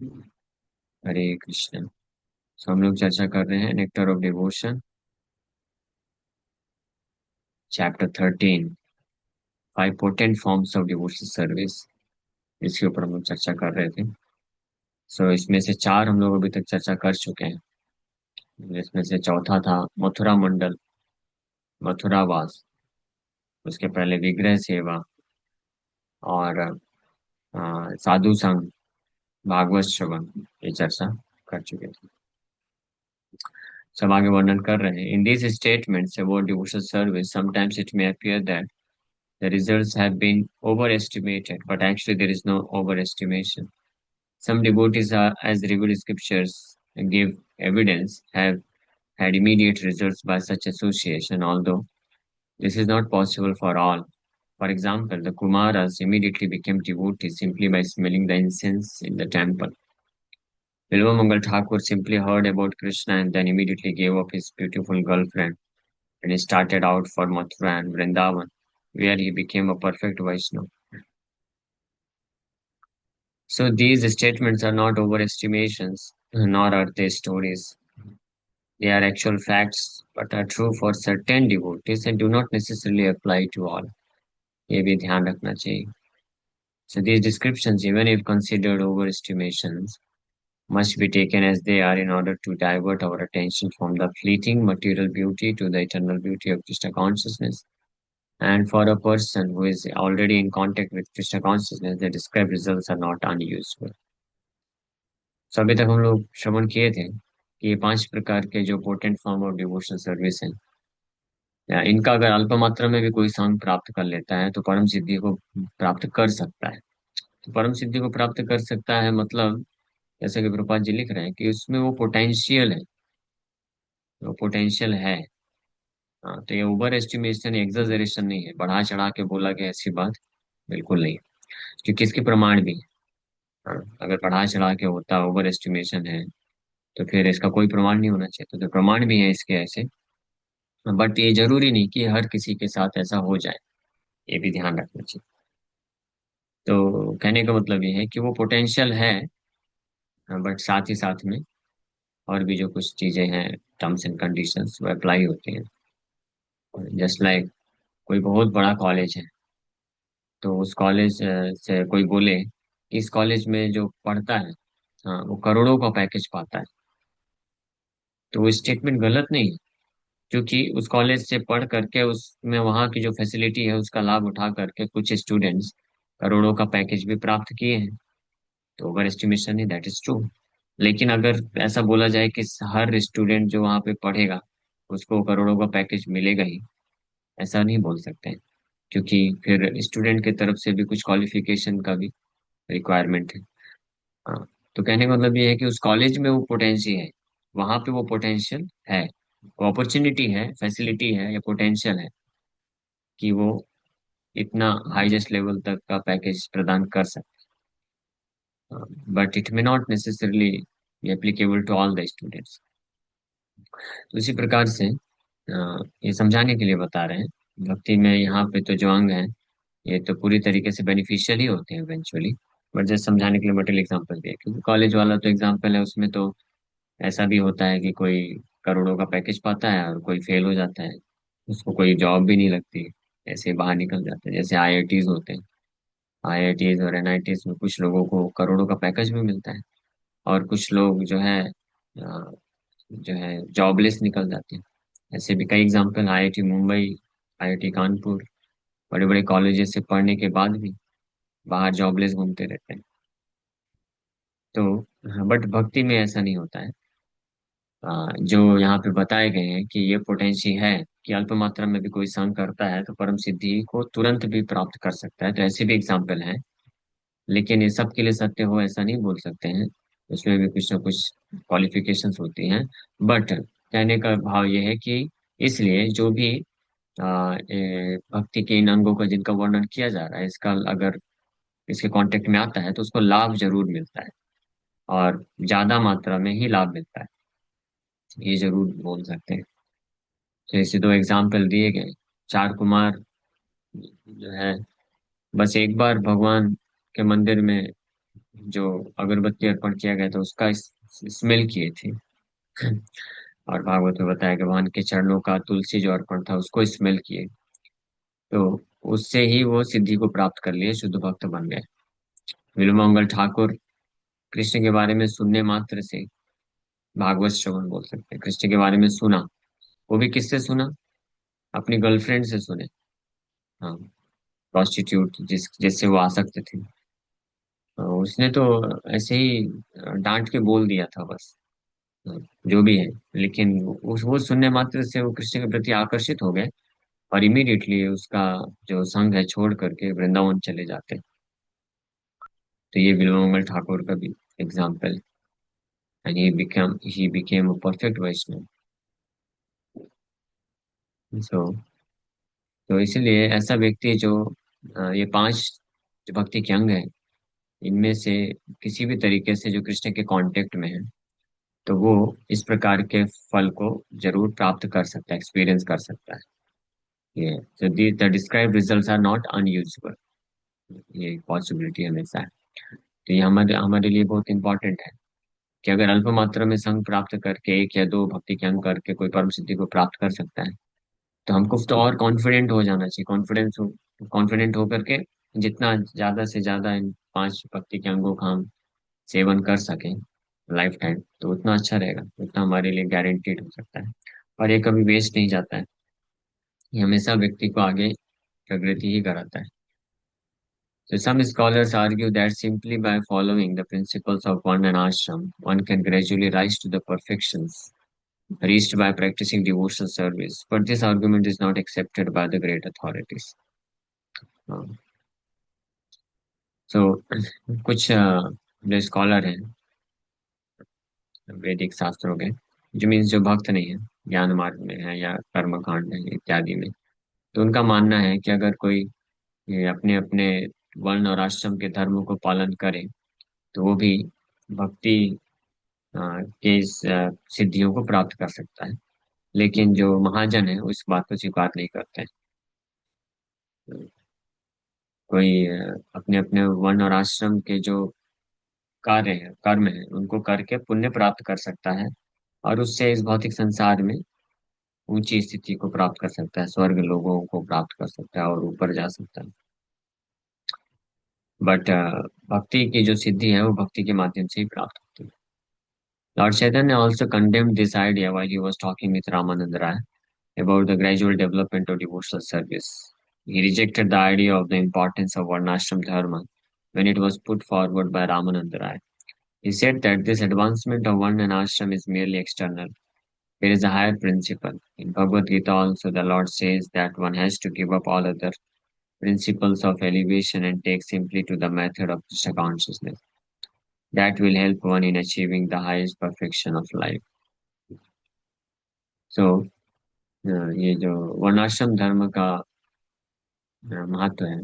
हरे कृष्ण। तो हम लोग चर्चा कर रहे हैं nectar of devotion, chapter 13, 5 potent forms of devotional service. इसके ऊपर हम लोग चर्चा कर रहे थे। इसमें से चार हम लोग अभी तक चर्चा कर चुके हैं, जिसमें से चौथा था मथुरा मंडल, मथुरावास। उसके पहले विग्रह सेवा और साधु संग, भागवत श्रवण, ये चर्चा कर चुके थे। सब आगे वर्णन कर रहे हैं। In these statements about devotional service sometimes it may appear that the results have been overestimated, but actually there is no overestimation. Some devotees are, as revealed scriptures give evidence, have had immediate results by such association, although this is not possible for all. For example, the Kumaras immediately became devotees simply by smelling the incense in the temple. Bilvamangal Thakur simply heard about Krishna and then immediately gave up his beautiful girlfriend and he started out for Mathura and Vrindavan, where he became a perfect Vaishnava. So these statements are not overestimations, nor are they stories. They are actual facts, but are true for certain devotees and do not necessarily apply to all. ये भी ध्यान रखना चाहिए. So these descriptions, even if considered overestimations, must be taken as they are in order to divert our attention from the fleeting material beauty to the eternal beauty of Krishna consciousness. And for a person who is already in contact with Krishna consciousness, the described results are not unuseful. So अभी तक हम लोग श्रवण किए थे कि ये 5 प्रकार के जो potent form of devotional service हैं, या इनका अगर अल्प मात्रा में भी कोई सांग प्राप्त कर लेता है तो परम सिद्धि को प्राप्त कर सकता है। तो परम सिद्धि को प्राप्त कर सकता है मतलब, जैसे कि प्रभुपाद जी लिख रहे हैं कि उसमें वो पोटेंशियल है, वो पोटेंशियल है। हाँ, तो ये ओवर एस्टिमेशन, एग्जाजरेशन नहीं है, बढ़ा चढ़ा के बोला गया ऐसी बात बिल्कुल नहीं। क्योंकि इसके प्रमाण भी हैं। हाँ, अगर बढ़ा चढ़ा के होता, ओवर एस्टिमेशन है, तो फिर इसका कोई प्रमाण नहीं होना चाहिए। तो प्रमाण भी है इसके ऐसे, बट ये जरूरी नहीं कि हर किसी के साथ ऐसा हो जाए, ये भी ध्यान रखना चाहिए। तो कहने का मतलब ये है कि वो पोटेंशियल है, बट साथ ही साथ में और भी जो कुछ चीजें हैं, टर्म्स एंड कंडीशंस, वो अप्लाई होती हैं। जस्ट लाइक कोई बहुत बड़ा कॉलेज है, तो उस कॉलेज से कोई बोले कि इस कॉलेज में जो पढ़ता है, हाँ, वो करोड़ों का पैकेज पाता है, तो वो स्टेटमेंट गलत नहीं है। क्योंकि उस कॉलेज से पढ़ करके उसमें वहाँ की जो फैसिलिटी है उसका लाभ उठा करके कुछ स्टूडेंट्स करोड़ों का पैकेज भी प्राप्त किए हैं। तो ओवर एस्टिमेशन है, दैट इज ट्रू। लेकिन अगर ऐसा बोला जाए कि हर स्टूडेंट जो वहाँ पे पढ़ेगा उसको करोड़ों का पैकेज मिलेगा ही, ऐसा नहीं बोल सकते हैं। क्योंकि फिर स्टूडेंट की तरफ से भी कुछ क्वालिफिकेशन का भी रिक्वायरमेंट है। हाँ, तो कहने का मतलब ये है कि उस कॉलेज में वो पोटेंशियल है, वहां पे वो पोटेंशियल है, वो अपॉर्चुनिटी है, फैसिलिटी है या पोटेंशियल है कि वो इतना हाईएस्ट लेवल तक का पैकेज प्रदान कर सकते हैं। But it may not necessarily applicable to all the students. तो इसी प्रकार से ये समझाने के लिए बता रहे हैं, भक्ति में यहाँ पे तो जो अंग है ये तो पूरी तरीके से बेनिफिशियल ही होते हैं इवेंचुअली। बट जैसे समझाने के लिए मटेरियल एग्जांपल दिया, क्योंकि कॉलेज वाला तो एग्जांपल है, उसमें तो ऐसा भी होता है कि कोई करोड़ों का पैकेज पाता है और कोई फेल हो जाता है, उसको कोई जॉब भी नहीं लगती, ऐसे ही बाहर निकल जाता है। जैसे आईआईटीज होते हैं, आईआईटीज और एनआईटीज में कुछ लोगों को करोड़ों का पैकेज भी मिलता है, और कुछ लोग जो है जॉबलेस निकल जाते हैं। ऐसे भी कई example, IIT Mumbai, IIT Kanpur, बड़े बड़े कॉलेजेस से पढ़ने के बाद भी बाहर जॉबलेस घूमते रहते हैं। तो बट भक्ति में ऐसा नहीं होता है। जो यहाँ पे बताए गए हैं कि ये पोटेंशियल है कि अल्प मात्रा में भी कोई संग करता है तो परम सिद्धि को तुरंत भी प्राप्त कर सकता है, तो ऐसे भी एग्जाम्पल हैं। लेकिन ये सब के लिए सत्य हो ऐसा नहीं बोल सकते हैं, उसमें भी कुछ ना कुछ क्वालिफिकेशंस होती हैं। बट कहने का भाव ये है कि इसलिए जो भी भक्ति के इन अंगों का जिनका वर्णन किया जा रहा है, इसका अगर इसके कांटेक्ट में आता है तो उसको लाभ जरूर मिलता है, और ज्यादा मात्रा में ही लाभ मिलता है, ये जरूर बोल सकते हैं। जैसे दो एग्जाम्पल दिए गए, चार कुमार जो है बस एक बार भगवान के मंदिर में जो अगरबत्ती अर्पण किया गया था उसका स्मेल किए थे। और भागवत में बताया कि भगवान के चरणों का तुलसी जो अर्पण था उसको स्मेल किए। तो उससे ही वो सिद्धि को प्राप्त कर लिए, शुद्ध भक्त बन गए। विल्वमंगल ठाकुर कृष्ण के बारे में सुनने मात्र से, भागवत श्रवण बोल सकते हैं, कृष्ण के बारे में सुना। वो भी किससे सुना? अपनी गर्लफ्रेंड से सुने। हाँ, प्रोस्टिट्यूट जिससे वो आसक्त थे। उसने तो ऐसे ही डांट के बोल दिया था बस। हाँ, जो भी है। लेकिन वो सुनने मात्र से वो कृष्ण के प्रति आकर्षित हो गए, और इमीडिएटली उसका जो संघ है छोड़ करके वृंदावन चले जाते हैं। तो ये बिल्वमंगल ठाकुर का भी example. And he became a perfect Vaishnav. So तो इसलिए ऐसा व्यक्ति जो ये पांच जो भक्ति के अंग है, इनमें से किसी भी तरीके से जो कृष्ण के कांटेक्ट में है, तो वो इस प्रकार के फल को जरूर प्राप्त कर सकता है, एक्सपीरियंस कर सकता है। ये so the described results are not unusual। ये पॉसिबिलिटी हमेशा है। तो ये हमारे हमारे लिए बहुत इंपॉर्टेंट है कि अगर अल्प मात्रा में संग प्राप्त करके एक या दो भक्ति के अंग करके कोई परम सिद्धि को प्राप्त कर सकता है, तो हमको तो और कॉन्फिडेंट हो जाना चाहिए। कॉन्फिडेंट होकर के जितना ज्यादा से ज्यादा इन पांच भक्ति के अंगों का हम सेवन कर सकें लाइफ टाइम, तो उतना अच्छा रहेगा, उतना हमारे लिए गारंटीड हो सकता है। और ये कभी वेस्ट नहीं जाता है। ये हमेशा व्यक्ति को आगे प्रगति ही कराता है। So some scholars argue that simply by following the principles of one and ashram, one can gradually rise to the perfections reached by practicing devotional service. But this argument is not accepted by the great authorities. Uh, So कुछ जो scholar हैं वैदिक शास्त्रों के, जो means जो भक्त नहीं है, ज्ञान मार्ग में है या कर्म कांड है इत्यादि में, तो उनका मानना है कि अगर कोई ये अपने अपने वर्ण और आश्रम के धर्म को पालन करे, तो वो भी भक्ति के इस सिद्धियों को प्राप्त कर सकता है। लेकिन जो महाजन है वो इस बात को स्वीकार नहीं करते हैं। कोई अपने अपने वर्ण और आश्रम के जो कार्य है, कर्म है, उनको करके पुण्य प्राप्त कर सकता है, और उससे इस भौतिक संसार में ऊंची स्थिति को प्राप्त कर सकता है, स्वर्ग लोगों को प्राप्त कर सकता है और ऊपर जा सकता है। बट भक्ति की जो सिद्धि है वो भक्ति के माध्यम से ही प्राप्त होती है। Lord Chaitanya also condemned this idea while he was talking with Ramanand Rai about the gradual development of devotional service. He rejected the idea of the importance of Varnashram Dharma when it was put forward by Ramanand Rai. He said that this advancement of one and ashram is merely external. There is a higher principle. In Bhagavad Gita also the Lord says that one has to give up all other principles of elevation and take simply to the method of Krishna consciousness. That will help one in achieving the highest perfection of life. So, ये जो वर्णाश्रम धर्म का महत्व है,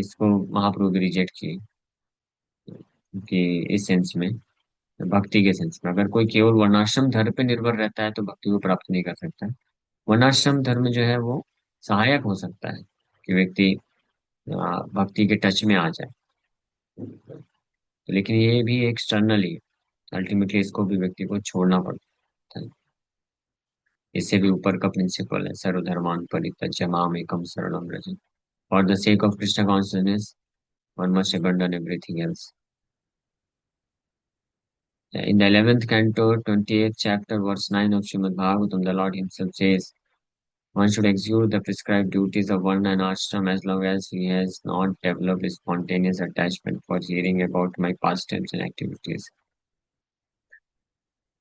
इसको महाप्रभु भी reject किए कि इस सेंस में, भक्ति के सेंस में, अगर कोई केवल वर्णाश्रम धर्म पे निर्भर रहता है तो भक्ति को प्राप्त नहीं कर सकता। वर्णाश्रम धर्म जो है वो सहायक हो सकता है कि व्यक्ति भक्ति के टच में आ जाए। लेकिन ये भी एक्सटर्नल ही, अल्टीमेटली इसको भी व्यक्ति को छोड़ना पड़ता है। इससे भी ऊपर का प्रिंसिपल है, सर्वधर्मान परित्यज्य माम एकम शरणम Vraj. For the sake of Krishna consciousness one must abandon everything else. In the 11th canto, 28th chapter, verse 9 of Srimad Bhagavatam, the Lord Himself says, one should execute the prescribed duties of one and ashram as long as he has not developed a spontaneous attachment for hearing about my pastimes and activities.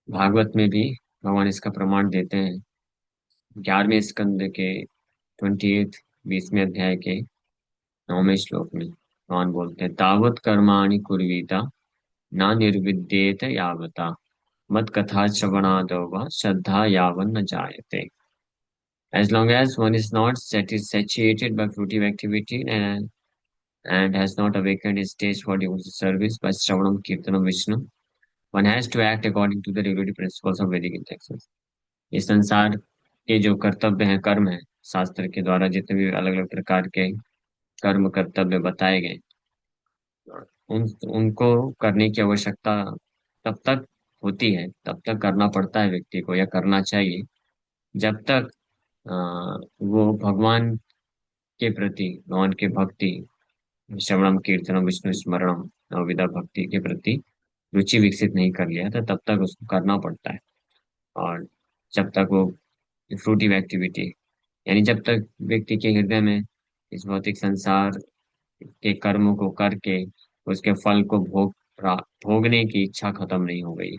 Bhagavat में भी भगवान इसका प्रमाण देते हैं। 11वें स्कंद के 28 20वें अध्याय के 9वें श्लोक में भगवान बोलते हैं, तावत कर्माणि कुर्वीता ना निर्विद्येत यावता मत कथा श्रवणादो वा श्रद्धा यावन न जायते। As long as one is not satiated by fruitive activity and has not awakened his taste for devotional service by Shravanam Kirtanam Vishnu, one has to act according to the regulative principles of Vedic texts. इस संसार के जो कर्तव्य हैं, कर्म है, शास्त्र के द्वारा जितने भी अलग अलग प्रकार के कर्म कर्तव्य बताए गए, उन उनको करने की आवश्यकता तब तक होती है, तब तक करना पड़ता है व्यक्ति को या करना चाहिए, जब तक अ, वो भगवान के प्रति, भगवान के भक्ति, श्रवणम कीर्तनम विष्णु स्मरणम नवविधा भक्ति के प्रति रुचि विकसित नहीं कर लिया तो तब तक उसको करना पड़ता है। और जब तक वो फ्रूटिव एक्टिविटी, यानी जब तक व्यक्ति के हृदय में इस भौतिक संसार के कर्मों को करके उसके फल को भोगने की इच्छा खत्म नहीं हो गई।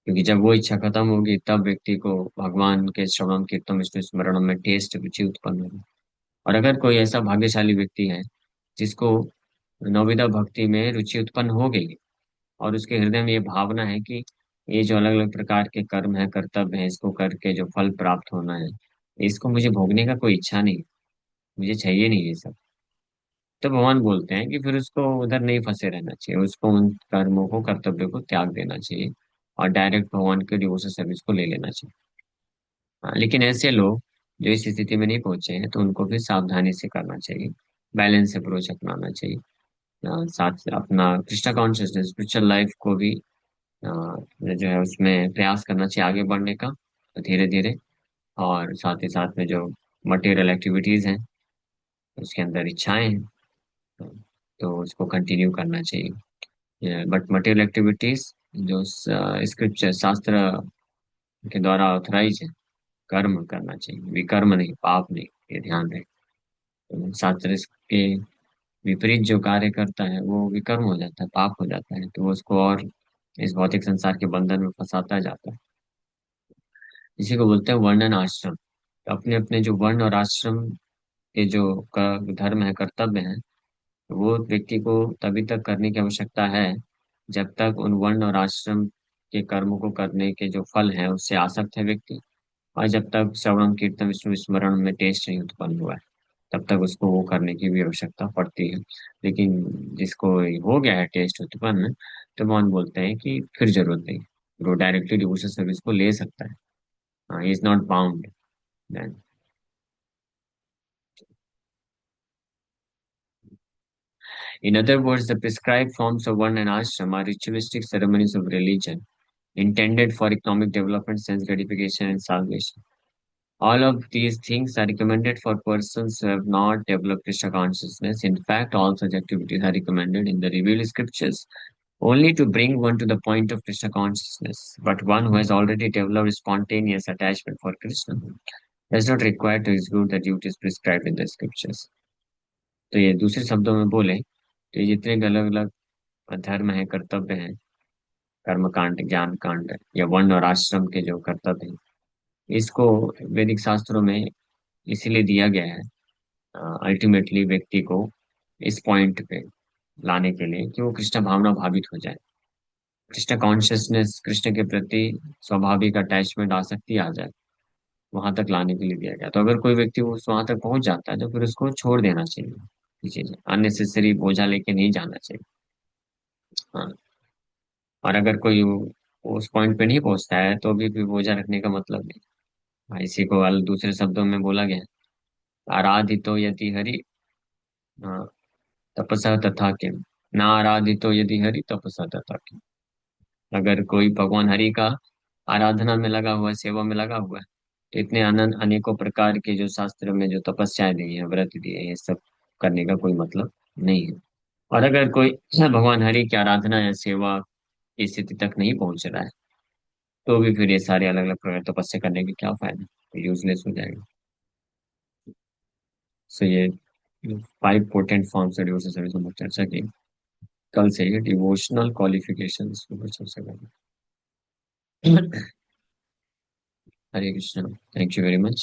क्योंकि जब वो इच्छा खत्म होगी तब व्यक्ति को भगवान के श्रवण कीर्तन विष्णु स्मरण में टेस्ट रुचि उत्पन्न होगी। और अगर कोई ऐसा भाग्यशाली व्यक्ति है जिसको नवविधा भक्ति में रुचि उत्पन्न हो गई है और उसके हृदय में ये भावना है कि ये जो अलग अलग प्रकार के कर्म है, कर्तव्य है, इसको करके जो फल प्राप्त होना है, इसको मुझे भोगने का कोई इच्छा नहीं, मुझे चाहिए नहीं ये सब, तो भगवान बोलते हैं कि फिर उसको उधर नहीं फंसे रहना चाहिए, उसको उन कर्मों को, कर्तव्य को त्याग देना चाहिए और डायरेक्ट भगवान के डिवोशन सर्विस को ले लेना चाहिए। हाँ, लेकिन ऐसे लोग जो इस स्थिति में नहीं पहुंचे हैं तो उनको फिर सावधानी से करना चाहिए, बैलेंस अप्रोच अपनाना चाहिए। साथ अपना कृष्णा कॉन्शियसनेस, स्पिरिचुअल लाइफ को भी जो है उसमें प्रयास करना चाहिए आगे बढ़ने का धीरे धीरे। और साथ ही साथ में जो मटेरियल एक्टिविटीज हैं, उसके अंदर इच्छाएं हैं, तो उसको कंटिन्यू करना चाहिए। बट मटेरियल एक्टिविटीज जो स्क्रिप्चर शास्त्र के द्वारा ऑथराइज है, कर्म करना चाहिए, विकर्म नहीं, पाप नहीं, ये ध्यान रहे। तो शास्त्र के विपरीत जो कार्य करता है वो विकर्म हो जाता है, पाप हो जाता है, तो वो उसको और इस भौतिक संसार के बंधन में फंसाता जाता है। इसी को बोलते हैं वर्ण और आश्रम। तो अपने अपने जो वर्ण और आश्रम के जो धर्म है, कर्तव्य है, वो व्यक्ति को तभी तक करने की आवश्यकता है जब तक उन वर्ण और आश्रम के कर्मों को करने के जो फल है उससे आसक्त है व्यक्ति, और जब तक श्रवण कीर्तन विष्णु स्मरण में टेस्ट नहीं उत्पन्न हुआ है तब तक उसको वो करने की भी आवश्यकता पड़ती है। लेकिन जिसको हो गया है टेस्ट उत्पन्न, तो भगवान बोलते हैं कि फिर जरूरत नहीं, वो डायरेक्टली डिवोशन सर्विस को ले सकता है, is not bound then. In other words, the prescribed forms of Varna and Ashram are ritualistic ceremonies of religion intended for economic development, sense gratification, and salvation. All of these things are recommended for persons who have not developed Krishna consciousness. In fact, all such activities are recommended in the revealed scriptures only to bring one to the point of Krishna consciousness. But one who has already developed spontaneous attachment for Krishna does not require to execute the duties prescribed in the scriptures. तो ये दूसरे शब्दों में बोले तो ये जितने अलग अलग धर्म है, कर्तव्य है, कर्म कांड, ज्ञान कांड या वर्ण और आश्रम के जो कर्तव्य है, इसको वैदिक शास्त्रों में इसीलिए दिया गया है अल्टीमेटली व्यक्ति को इस पॉइंट पे लाने के लिए कि वो कृष्ण भावना भावित हो जाए, कृष्ण कॉन्शियसनेस, कृष्ण के प्रति स्वाभाविक अटैचमेंट, आसक्ति आ जाए, वहां तक लाने के लिए दिया गया। तो अगर कोई व्यक्ति उस वहां तक पहुंच जाता है तो फिर उसको छोड़ देना चाहिए, ये चीजें अननेसेसरी बोझा लेके नहीं जाना चाहिए। हाँ। और अगर कोई उस पॉइंट पे नहीं पहुंचता है तो भी बोझा रखने का मतलब नहीं। हाँ, इसी को दूसरे शब्दों में बोला गया है, आराधितो यदि हरि, हाँ, तपसा तथा किम, ना आराधितो यदि हरि तपसा तथा किम। अगर कोई भगवान हरि का आराधना में लगा हुआ है, सेवा में लगा हुआ है, तो इतने अनंत अनेकों प्रकार के जो शास्त्र में जो तपस्याएं दी है, व्रत दिए हैं, ये सब करने का कोई मतलब नहीं है। और अगर कोई भगवान हरि की आराधना या सेवा की स्थिति तक नहीं पहुंच रहा है तो भी फिर ये सारे अलग अलग प्रकार तपस्या करने के क्या फायदा, यूजलेस हो जाएगा। सो ये 5 potent forms of devotion service हम लोग चर्चा की। कल से ये डिवोशनल क्वालिफिकेशंस के ऊपर चर्चा करेंगे। Hare Krishna, thank you very much.